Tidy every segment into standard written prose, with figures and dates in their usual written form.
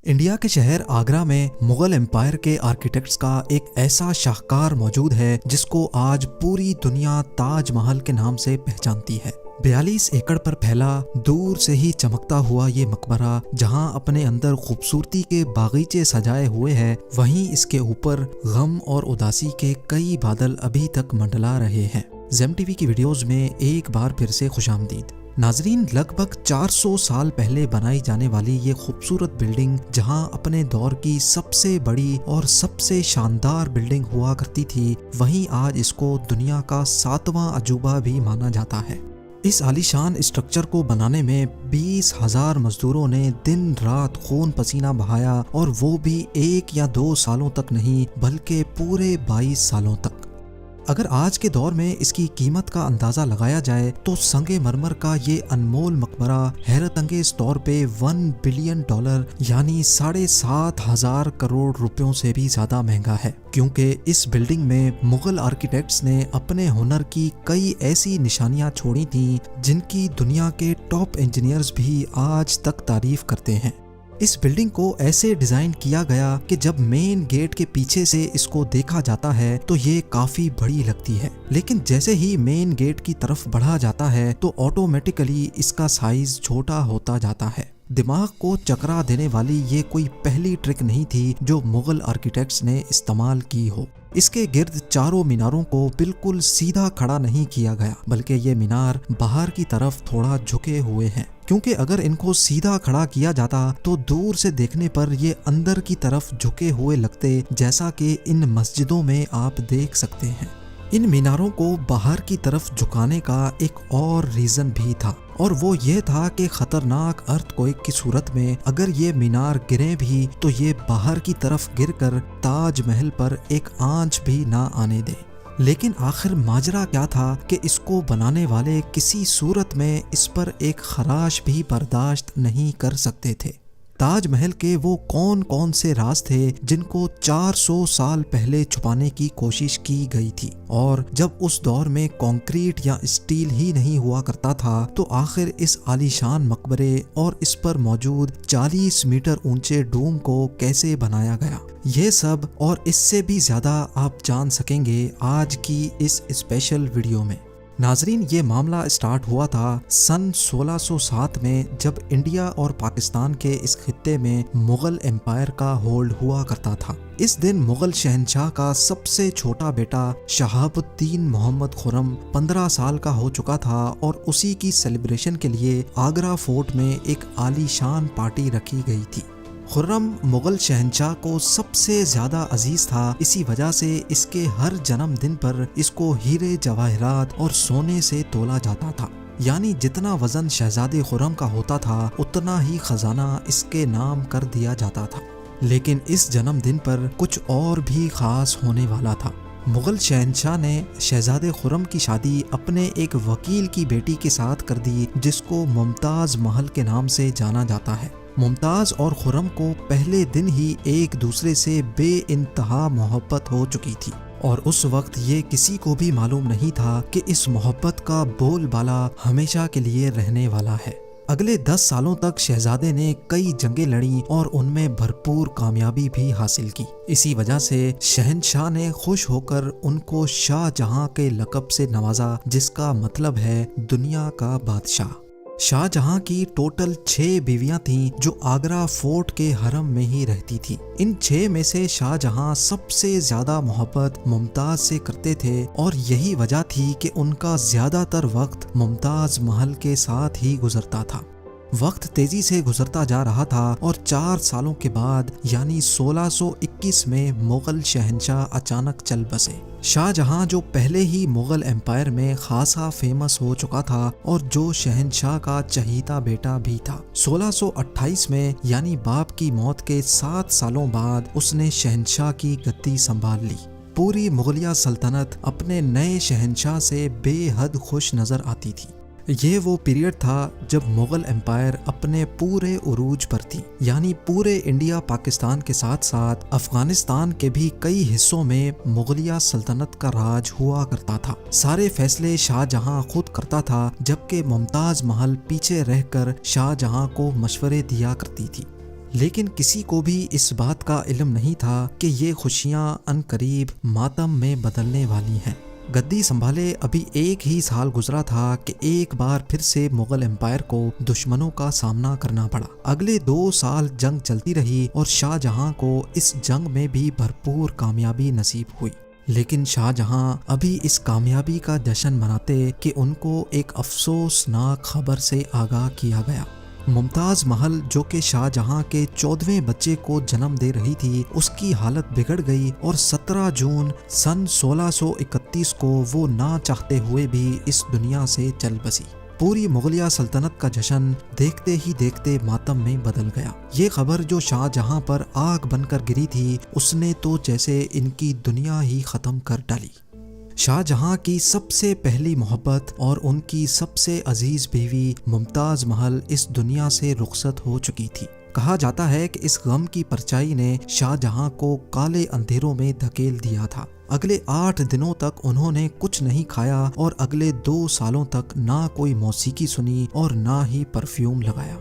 India کے شہر آگرہ میں مغل امپائر کے آرکیٹیکٹس کا ایک ایسا شاہکار موجود ہے جس کو آج پوری دنیا تاج محل کے نام سے پہچانتی ہے۔ 42 ایکڑ پر پھیلا دور سے ہی چمکتا ہوا یہ مقبرہ جہاں اپنے اندر خوبصورتی کے باغیچے سجائے ہوئے ہے، وہیں اس کے اوپر غم اور اداسی کے کئی بادل ابھی تک منڈلا رہے ہیں۔ زیم ٹی وی کی ویڈیوز میں ایک بار پھر سے خوش آمدید۔ ناظرین، لگ بھگ 400 سال پہلے بنائی جانے والی یہ خوبصورت بلڈنگ جہاں اپنے دور کی سب سے بڑی اور سب سے شاندار بلڈنگ ہوا کرتی تھی، وہیں آج اس کو دنیا کا 7واں عجوبہ بھی مانا جاتا ہے۔ اس عالیشان اسٹرکچر کو بنانے میں 20,000 مزدوروں نے دن رات خون پسینہ بہایا، اور وہ بھی 1 یا 2 سالوں تک نہیں بلکہ پورے 22 سالوں تک۔ اگر آج کے دور میں اس کی قیمت کا اندازہ لگایا جائے تو سنگ مرمر کا یہ انمول مقبرہ حیرت انگیز طور پہ $1 بلین یعنی 7,500 کروڑ روپیوں سے بھی زیادہ مہنگا ہے، کیونکہ اس بلڈنگ میں مغل آرکیٹیکٹس نے اپنے ہنر کی کئی ایسی نشانیاں چھوڑی تھیں جن کی دنیا کے ٹاپ انجینئرز بھی آج تک تعریف کرتے ہیں۔ اس بلڈنگ کو ایسے ڈیزائن کیا گیا کہ جب مین گیٹ کے پیچھے سے اس کو دیکھا جاتا ہے تو یہ کافی بڑی لگتی ہے، لیکن جیسے ہی مین گیٹ کی طرف بڑھا جاتا ہے تو آٹومیٹیکلی اس کا سائز چھوٹا ہوتا جاتا ہے۔ دماغ کو چکرا دینے والی یہ کوئی پہلی ٹرک نہیں تھی جو مغل آرکیٹیکٹس نے استعمال کی ہو۔ اس کے گرد چاروں میناروں کو بالکل سیدھا کھڑا نہیں کیا گیا، بلکہ یہ مینار باہر کی طرف تھوڑا جھکے ہوئے ہیں، کیونکہ اگر ان کو سیدھا کھڑا کیا جاتا تو دور سے دیکھنے پر یہ اندر کی طرف جھکے ہوئے لگتے، جیسا کہ ان مسجدوں میں آپ دیکھ سکتے ہیں۔ ان میناروں کو باہر کی طرف جھکانے کا ایک اور ریزن بھی تھا، اور وہ یہ تھا کہ خطرناک ارتھ کوئک کی صورت میں اگر یہ مینار گریں بھی تو یہ باہر کی طرف گر کر تاج محل پر ایک آنچ بھی نہ آنے دے۔ لیکن آخر ماجرا کیا تھا کہ اس کو بنانے والے کسی صورت میں اس پر ایک خراش بھی برداشت نہیں کر سکتے تھے۔ تاج محل کے وہ کون سے راز تھے جن کو 400 سال پہلے چھپانے کی کوشش کی گئی تھی، اور جب اس دور میں کنکریٹ یا اسٹیل ہی نہیں ہوا کرتا تھا تو آخر اس عالیشان مقبرے اور اس پر موجود 40 میٹر اونچے ڈوم کو کیسے بنایا گیا؟ یہ سب اور اس سے بھی زیادہ آپ جان سکیں گے آج کی اس اسپیشل ویڈیو میں۔ ناظرین، یہ معاملہ اسٹارٹ ہوا تھا سن 1607 میں، جب انڈیا اور پاکستان کے اس خطے میں مغل امپائر کا ہولڈ ہوا کرتا تھا۔ اس دن مغل شہنشاہ کا سب سے چھوٹا بیٹا شہاب الدین محمد خرم 15 سال کا ہو چکا تھا، اور اسی کی سیلیبریشن کے لیے آگرہ فورٹ میں ایک عالی شان پارٹی رکھی گئی تھی۔ خرم مغل شہنشاہ کو سب سے زیادہ عزیز تھا، اسی وجہ سے اس کے ہر جنم دن پر اس کو ہیرے جواہرات اور سونے سے تولا جاتا تھا، یعنی جتنا وزن شہزادے خرم کا ہوتا تھا اتنا ہی خزانہ اس کے نام کر دیا جاتا تھا۔ لیکن اس جنم دن پر کچھ اور بھی خاص ہونے والا تھا۔ مغل شہنشاہ نے شہزادے خرم کی شادی اپنے ایک وکیل کی بیٹی کے ساتھ کر دی جس کو ممتاز محل کے نام سے جانا جاتا ہے۔ ممتاز اور خرم کو پہلے دن ہی ایک دوسرے سے بے انتہا محبت ہو چکی تھی، اور اس وقت یہ کسی کو بھی معلوم نہیں تھا کہ اس محبت کا بول بالا ہمیشہ کے لیے رہنے والا ہے۔ اگلے 10 سالوں تک شہزادے نے کئی جنگیں لڑیں اور ان میں بھرپور کامیابی بھی حاصل کی۔ اسی وجہ سے شہنشاہ نے خوش ہو کر ان کو شاہ جہاں کے لقب سے نوازا، جس کا مطلب ہے دنیا کا بادشاہ۔ شاہ جہاں کی ٹوٹل 6 بیویاں تھیں جو آگرہ فورٹ کے حرم میں ہی رہتی تھیں۔ ان 6 میں سے شاہ جہاں سب سے زیادہ محبت ممتاز سے کرتے تھے، اور یہی وجہ تھی کہ ان کا زیادہ تر وقت ممتاز محل کے ساتھ ہی گزرتا تھا۔ وقت تیزی سے گزرتا جا رہا تھا، اور 4 سالوں کے بعد یعنی 1621 میں مغل شہنشاہ اچانک چل بسے۔ شاہ جہاں جو پہلے ہی مغل امپائر میں خاصا فیمس ہو چکا تھا اور جو شہنشاہ کا چہیتا بیٹا بھی تھا، 1628 میں یعنی باپ کی موت کے 7 سالوں بعد اس نے شہنشاہ کی گدی سنبھال لی۔ پوری مغلیہ سلطنت اپنے نئے شہنشاہ سے بے حد خوش نظر آتی تھی۔ یہ وہ پیریڈ تھا جب مغل امپائر اپنے پورے عروج پر تھی، یعنی پورے انڈیا پاکستان کے ساتھ ساتھ افغانستان کے بھی کئی حصوں میں مغلیہ سلطنت کا راج ہوا کرتا تھا۔ سارے فیصلے شاہ جہاں خود کرتا تھا، جبکہ ممتاز محل پیچھے رہ کر شاہ جہاں کو مشورے دیا کرتی تھی۔ لیکن کسی کو بھی اس بات کا علم نہیں تھا کہ یہ خوشیاں عنقریب ماتم میں بدلنے والی ہیں۔ گدی سنبھالے ابھی 1 ہی سال گزرا تھا کہ ایک بار پھر سے مغل امپائر کو دشمنوں کا سامنا کرنا پڑا۔ اگلے 2 سال جنگ چلتی رہی اور شاہ جہاں کو اس جنگ میں بھی بھرپور کامیابی نصیب ہوئی، لیکن شاہ جہاں ابھی اس کامیابی کا جشن مناتے کہ ان کو ایک افسوسناک خبر سے آگاہ کیا گیا۔ ممتاز محل جو کہ شاہ جہاں کے 14ویں بچے کو جنم دے رہی تھی، اس کی حالت بگڑ گئی اور 17 جون سن 1631 کو وہ نہ چاہتے ہوئے بھی اس دنیا سے چل بسی۔ پوری مغلیہ سلطنت کا جشن دیکھتے ہی دیکھتے ماتم میں بدل گیا۔ یہ خبر جو شاہ جہاں پر آگ بن کر گری تھی، اس نے تو جیسے ان کی دنیا ہی ختم کر ڈالی۔ شاہ جہاں کی سب سے پہلی محبت اور ان کی سب سے عزیز بیوی ممتاز محل اس دنیا سے رخصت ہو چکی تھی۔ کہا جاتا ہے کہ اس غم کی پرچائی نے شاہ جہاں کو کالے اندھیروں میں دھکیل دیا تھا۔ اگلے 8 دنوں تک انہوں نے کچھ نہیں کھایا اور اگلے 2 سالوں تک نہ کوئی موسیقی سنی اور نہ ہی پرفیوم لگایا۔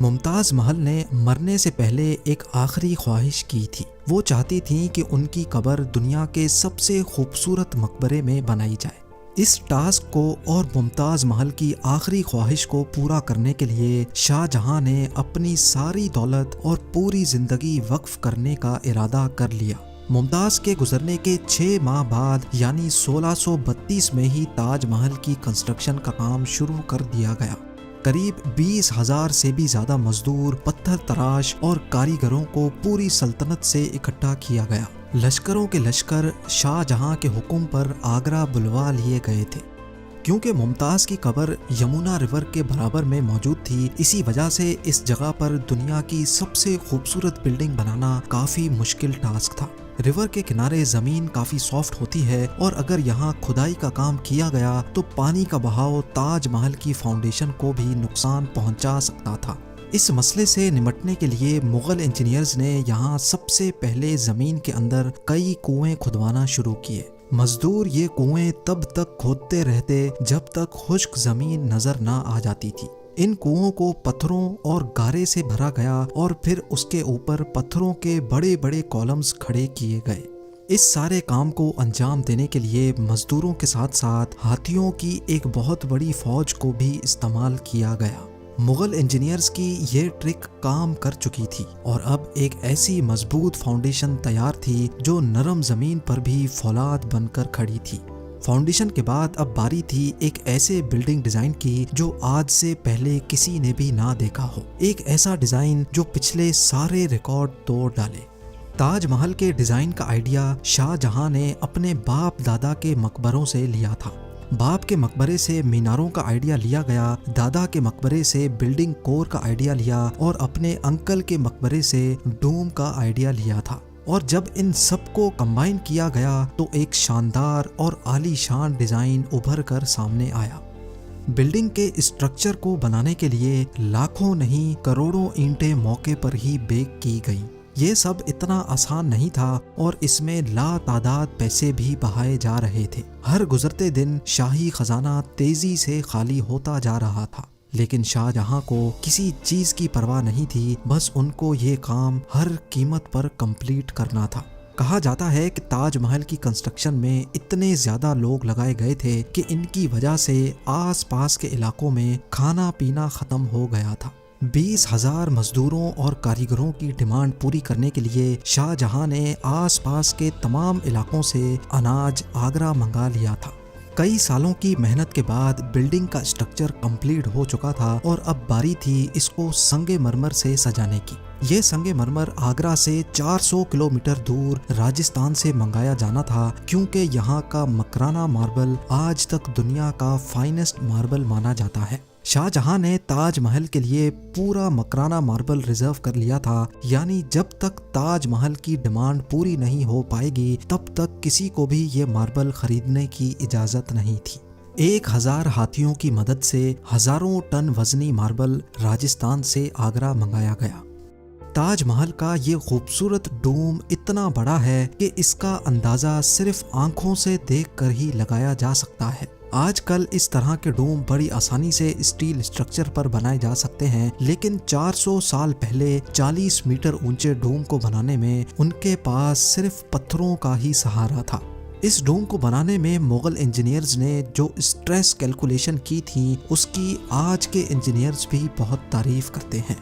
ممتاز محل نے مرنے سے پہلے ایک آخری خواہش کی تھی۔ وہ چاہتی تھیں کہ ان کی قبر دنیا کے سب سے خوبصورت مقبرے میں بنائی جائے۔ اس ٹاسک کو اور ممتاز محل کی آخری خواہش کو پورا کرنے کے لیے شاہ جہاں نے اپنی ساری دولت اور پوری زندگی وقف کرنے کا ارادہ کر لیا۔ ممتاز کے گزرنے کے 6 ماہ بعد یعنی 1632 میں ہی تاج محل کی کنسٹرکشن کا کام شروع کر دیا گیا۔ قریب 20,000 سے بھی زیادہ مزدور، پتھر تراش اور کاریگروں کو پوری سلطنت سے اکٹھا کیا گیا۔ لشکروں کے لشکر شاہ جہاں کے حکم پر آگرہ بلوا لیے گئے تھے۔ کیونکہ ممتاز کی قبر یمنا ریور کے برابر میں موجود تھی، اسی وجہ سے اس جگہ پر دنیا کی سب سے خوبصورت بلڈنگ بنانا کافی مشکل ٹاسک تھا۔ ریور کے کنارے زمین کافی سافٹ ہوتی ہے اور اگر یہاں کھدائی کا کام کیا گیا تو پانی کا بہاؤ تاج محل کی فاؤنڈیشن کو بھی نقصان پہنچا سکتا تھا۔ اس مسئلے سے نمٹنے کے لیے مغل انجینئرز نے یہاں سب سے پہلے زمین کے اندر کئی کنویں کھدوانا شروع کیے۔ مزدور یہ کنویں تب تک کھودتے رہتے جب تک خشک زمین نظر نہ آ جاتی تھی۔ ان کنووں کو پتھروں اور گارے سے بھرا گیا اور پھر اس کے اوپر پتھروں کے بڑے بڑے کالمز کھڑے کیے گئے۔ اس سارے کام کو انجام دینے کے لیے مزدوروں کے ساتھ ساتھ ہاتھیوں کی ایک بہت بڑی فوج کو بھی استعمال کیا گیا۔ مغل انجینئرز کی یہ ٹرک کام کر چکی تھی اور اب ایک ایسی مضبوط فاؤنڈیشن تیار تھی جو نرم زمین پر بھی فولاد بن کر کھڑی تھی۔ فاؤنڈیشن کے بعد اب باری تھی ایک ایسے بلڈنگ ڈیزائن کی جو آج سے پہلے کسی نے بھی نہ دیکھا ہو، ایک ایسا ڈیزائن جو پچھلے سارے ریکارڈ توڑ ڈالے۔ تاج محل کے ڈیزائن کا آئیڈیا شاہ جہاں نے اپنے باپ دادا کے مقبروں سے لیا تھا۔ باپ کے مقبرے سے میناروں کا آئیڈیا لیا گیا، دادا کے مقبرے سے بلڈنگ کور کا آئیڈیا لیا اور اپنے انکل کے مقبرے سے ڈوم کا آئیڈیا لیا تھا۔ اور جب ان سب کو کمبائن کیا گیا تو ایک شاندار اور عالی شان ڈیزائن ابھر کر سامنے آیا۔ بلڈنگ کے اسٹرکچر کو بنانے کے لیے لاکھوں نہیں کروڑوں اینٹیں موقع پر ہی بیک کی گئیں۔ یہ سب اتنا آسان نہیں تھا اور اس میں لا تعداد پیسے بھی بہائے جا رہے تھے۔ ہر گزرتے دن شاہی خزانہ تیزی سے خالی ہوتا جا رہا تھا، لیکن شاہ جہاں کو کسی چیز کی پرواہ نہیں تھی، بس ان کو یہ کام ہر قیمت پر کمپلیٹ کرنا تھا۔ کہا جاتا ہے کہ تاج محل کی کنسٹرکشن میں اتنے زیادہ لوگ لگائے گئے تھے کہ ان کی وجہ سے آس پاس کے علاقوں میں کھانا پینا ختم ہو گیا تھا۔ 20,000 مزدوروں اور کاریگروں کی ڈیمانڈ پوری کرنے کے لیے شاہ جہاں نے آس پاس کے تمام علاقوں سے اناج آگرہ منگا لیا تھا۔ کئی سالوں کی محنت کے بعد بلڈنگ کا اسٹرکچر کمپلیٹ ہو چکا تھا اور اب باری تھی اس کو سنگ مرمر سے سجانے کی۔ یہ سنگ مرمر آگرہ سے 400 کلومیٹر دور راجستھان سے منگایا جانا تھا، کیونکہ یہاں کا مکرانہ ماربل آج تک دنیا کا فائنسٹ ماربل مانا جاتا ہے۔ شاہ جہاں نے تاج محل کے لیے پورا مکرانہ ماربل ریزرو کر لیا تھا، یعنی جب تک تاج محل کی ڈیمانڈ پوری نہیں ہو پائے گی تب تک کسی کو بھی یہ ماربل خریدنے کی اجازت نہیں تھی۔ 1000 ہاتھیوں کی مدد سے ہزاروں ٹن وزنی ماربل راجستھان سے آگرہ منگایا گیا۔ تاج محل کا یہ خوبصورت ڈوم اتنا بڑا ہے کہ اس کا اندازہ صرف آنکھوں سے دیکھ کر ہی لگایا جا سکتا ہے۔ آج کل اس طرح کے ڈوم بڑی آسانی سے اسٹیل اسٹرکچر پر بنائے جا سکتے ہیں، لیکن 400 سال پہلے 40 میٹر اونچے ڈوم کو بنانے میں ان کے پاس صرف پتھروں کا ہی سہارا تھا۔ اس ڈوم کو بنانے میں مغل انجینئرز نے جو اسٹریس کیلکولیشن کی تھی اس کی آج کے انجینئرز بھی بہت تعریف کرتے ہیں۔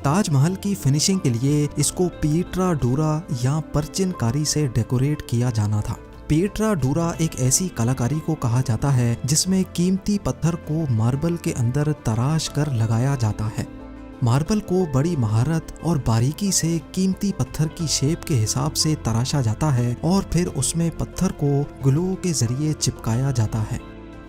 تاج محل کی فنیشنگ کے لیے اس کو پیٹرا ڈورا یا پرچن کاری سے ڈیکوریٹ کیا جانا تھا۔ پیٹرا ڈورا ایک ایسی کلاکاری کو کہا جاتا ہے جس میں قیمتی پتھر کو ماربل کے اندر تراش کر لگایا جاتا ہے۔ ماربل کو بڑی مہارت اور باریکی سے قیمتی پتھر کی شیپ کے حساب سے تراشا جاتا ہے اور پھر اس میں پتھر کو گلو کے ذریعے چپکایا جاتا ہے۔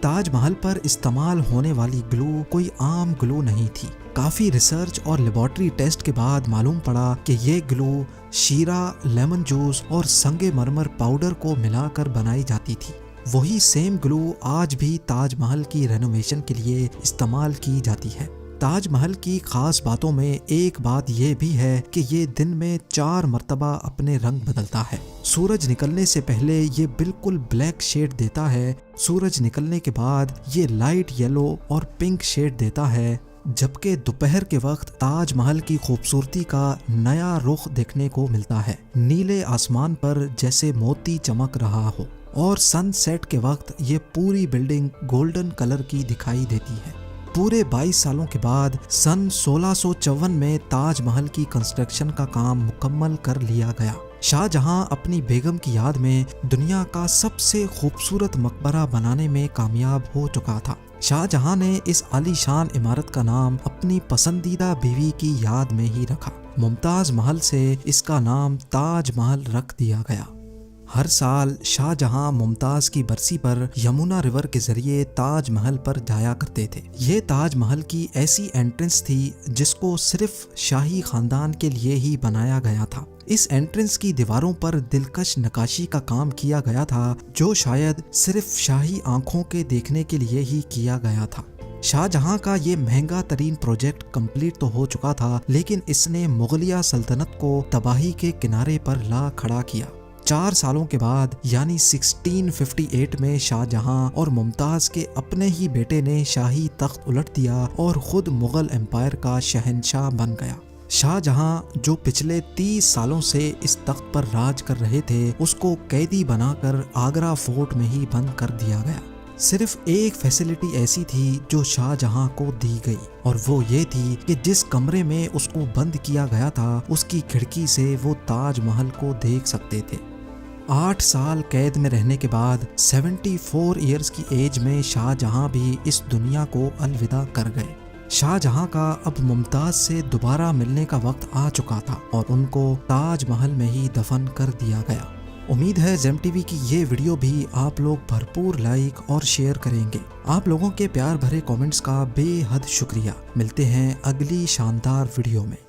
تاج محل پر استعمال ہونے والی گلو کوئی عام گلو نہیں تھی۔ کافی ریسرچ اور لیبارٹری ٹیسٹ کے بعد معلوم پڑا کہ یہ گلو شیرہ، لیمن جوس اور سنگ مرمر پاؤڈر کو ملا کر بنائی جاتی تھی۔ وہی سیم گلو آج بھی تاج محل کی رینوویشن کے لیے استعمال کی جاتی ہے۔ تاج محل کی خاص باتوں میں ایک بات یہ بھی ہے کہ یہ دن میں 4 مرتبہ اپنے رنگ بدلتا ہے۔ سورج نکلنے سے پہلے یہ بالکل بلیک شیڈ دیتا ہے، سورج نکلنے کے بعد یہ لائٹ یلو اور پنک شیڈ دیتا ہے، جبکہ دوپہر کے وقت تاج محل کی خوبصورتی کا نیا رخ دیکھنے کو ملتا ہے، نیلے آسمان پر جیسے موتی چمک رہا ہو، اور سن سیٹ کے وقت یہ پوری بلڈنگ گولڈن کلر کی دکھائی دیتی ہے۔ پورے 22 سالوں کے بعد سن 1654 میں تاج محل کی کنسٹرکشن کا کام مکمل کر لیا گیا۔ شاہ جہاں اپنی بیگم کی یاد میں دنیا کا سب سے خوبصورت مقبرہ بنانے میں کامیاب ہو چکا تھا۔ شاہ جہاں نے اس عالی شان عمارت کا نام اپنی پسندیدہ بیوی کی یاد میں ہی رکھا۔ ممتاز محل سے اس کا نام تاج محل رکھ دیا گیا۔ ہر سال شاہ جہاں ممتاز کی برسی پر یمونا ریور کے ذریعے تاج محل پر جایا کرتے تھے۔ یہ تاج محل کی ایسی انٹرنس تھی جس کو صرف شاہی خاندان کے لیے ہی بنایا گیا تھا۔ اس انٹرنس کی دیواروں پر دلکش نقاشی کا کام کیا گیا تھا جو شاید صرف شاہی آنکھوں کے دیکھنے کے لیے ہی کیا گیا تھا۔ شاہ جہاں کا یہ مہنگا ترین پروجیکٹ کمپلیٹ تو ہو چکا تھا، لیکن اس نے مغلیہ سلطنت کو تباہی کے کنارے پر لا کھڑا کیا۔ 4 سالوں کے بعد یعنی 1658 میں شاہ جہاں اور ممتاز کے اپنے ہی بیٹے نے شاہی تخت الٹ دیا اور خود مغل امپائر کا شہنشاہ بن گیا۔ شاہ جہاں جو پچھلے 30 سالوں سے اس تخت پر راج کر رہے تھے، اس کو قیدی بنا کر آگرہ فورٹ میں ہی بند کر دیا گیا۔ صرف ایک فیسلٹی ایسی تھی جو شاہ جہاں کو دی گئی، اور وہ یہ تھی کہ جس کمرے میں اس کو بند کیا گیا تھا اس کی کھڑکی سے وہ تاج محل کو دیکھ سکتے تھے۔ 8 سال قید میں رہنے کے بعد 74 ایئرز کی ایج میں شاہ جہاں بھی اس دنیا کو الوداع کر گئے۔ شاہ جہاں کا اب ممتاز سے دوبارہ ملنے کا وقت آ چکا تھا اور ان کو تاج محل میں ہی دفن کر دیا گیا۔ امید ہے زیم ٹی وی کی یہ ویڈیو بھی آپ لوگ بھرپور لائک اور شیئر کریں گے۔ آپ لوگوں کے پیار بھرے کامنٹس کا بے حد شکریہ۔ ملتے ہیں اگلی شاندار ویڈیو میں۔